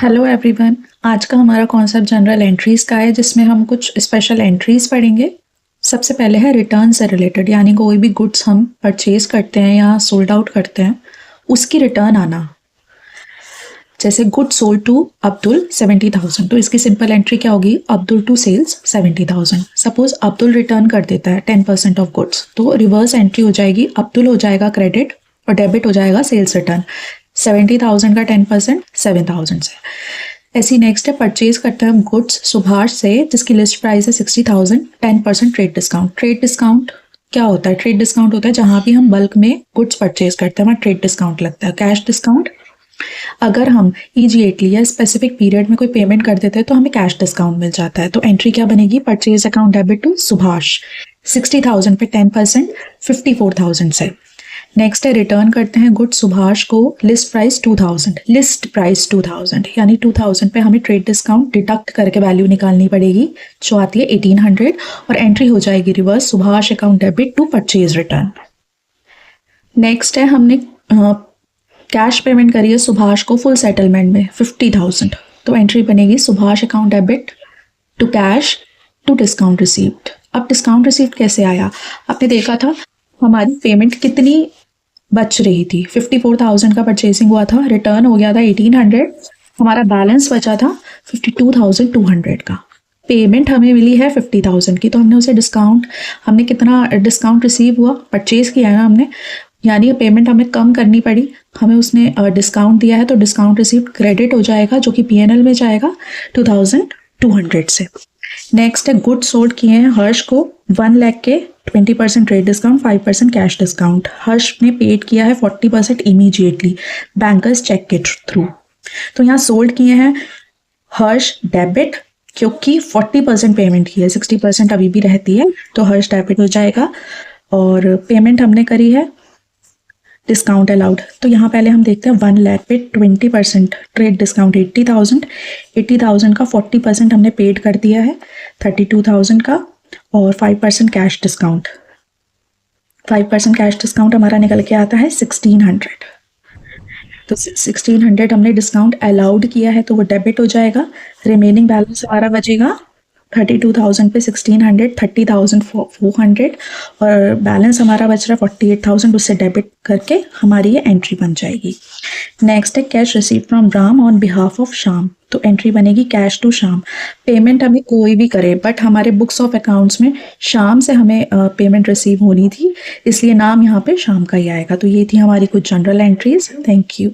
Hello everyone. आज का हमारा कॉन्सेप्ट जनरल एंट्रीज का है, जिसमें हम कुछ स्पेशल एंट्रीज पढ़ेंगे। सबसे पहले है रिटर्न से रिलेटेड, यानी कोई भी गुड्स हम परचेज करते हैं या सोल्ड आउट करते हैं, उसकी रिटर्न आना। जैसे गुड्स सोल्ड टू अब्दुल 70,000, तो इसकी सिंपल एंट्री क्या होगी? Abdul to sales 70,000। Suppose Abdul return कर देता है 10% ऑफ गुड्स, तो रिवर्स एंट्री हो जाएगी, अब्दुल हो जाएगा क्रेडिट और डेबिट हो जाएगा सेल्स रिटर्न। 70,000 का 10% 7,000 से। ऐसी नेक्स्ट है, परचेज करते हैं हम गुड्स सुभाष से, जिसकी लिस्ट प्राइस है 60,000, 10% ट्रेड डिस्काउंट। ट्रेड डिस्काउंट क्या होता है? ट्रेड डिस्काउंट होता है जहां भी हम बल्क में गुड्स परचेज करते हैं, वहाँ ट्रेड डिस्काउंट लगता है। कैश डिस्काउंट, अगर हम इमीडिएटली या स्पेसिफिक पीरियड में कोई पेमेंट कर देते हैं तो हमें कैश डिस्काउंट मिल जाता है। तो एंट्री क्या बनेगी? Purchase account debit to Subhash, 60,000 पे 10% 54,000 से। नेक्स्ट है, रिटर्न करते हैं गुड्स सुभाष को, लिस्ट प्राइस 2,000, लिस्ट प्राइस 2,000, यानी 2,000 पे हमें ट्रेड डिस्काउंट डिडक्ट करके वैल्यू निकालनी पड़ेगी, जो आती है 1,800, और एंट्री हो जाएगी reverse, Subhash account debit to purchase return. Next है, हमने कैश पेमेंट करी है सुभाष को फुल सेटलमेंट में 50,000, तो एंट्री बनेगी Subhash account debit to cash to discount received. अब डिस्काउंट रिसीव्ड कैसे आया? आपने देखा था हमारी पेमेंट कितनी बच रही थी, 54,000 का परचेसिंग हुआ था, रिटर्न हो गया था 1,800, हमारा बैलेंस बचा था 52,200 का। पेमेंट हमें मिली है 50,000 की, तो हमने उसे डिस्काउंट, हमने कितना डिस्काउंट रिसीव हुआ? परचेज किया है ना हमने, यानी पेमेंट हमें कम करनी पड़ी, हमें उसने डिस्काउंट दिया है, तो डिस्काउंट रिसीव क्रेडिट हो जाएगा, जो कि पीएनएल में जाएगा 2,200 से। नेक्स्ट है, गुड सोल्ड किए हैं हर्ष को 1 लाख के, 20% ट्रेड डिस्काउंट, 5% कैश डिस्काउंट। हर्ष ने पेड किया है 40% इमीडिएटली बैंकर्स चेक के थ्रू। तो यहाँ सोल्ड किए हैं हर्ष डेबिट, क्योंकि 40% पेमेंट की है, 60% अभी भी रहती है, तो हर्ष डेबिट हो जाएगा। और पेमेंट हमने करी है डिस्काउंट अलाउड, तो यहाँ पहले हम देखते हैं 1 लाख पे 20% ट्रेड डिस्काउंट 80,000 का 40% हमने पेड कर दिया है 32,000 का, और 5% कैश डिस्काउंट, 5% कैश डिस्काउंट हमारा निकल के आता है 1,600। तो 1,600 हमने डिस्काउंट अलाउड किया है, तो वो डेबिट हो जाएगा। रिमेनिंग बैलेंस हमारा बचेगा 32,000 पे 1,600, 30,400, और बैलेंस हमारा बच रहा 48,000, उससे डेबिट करके हमारी ये एंट्री बन जाएगी। नेक्स्ट है, cash receive from Ram on behalf of Shyam, तो एंट्री बनेगी कैश टू श्याम। पेमेंट हमें कोई भी करे, बट हमारे बुक्स ऑफ अकाउंट्स में श्याम से हमें पेमेंट रिसीव होनी थी, इसलिए नाम यहाँ पे श्याम का ही आएगा। तो ये थी हमारी कुछ जनरल एंट्रीज। Thank you.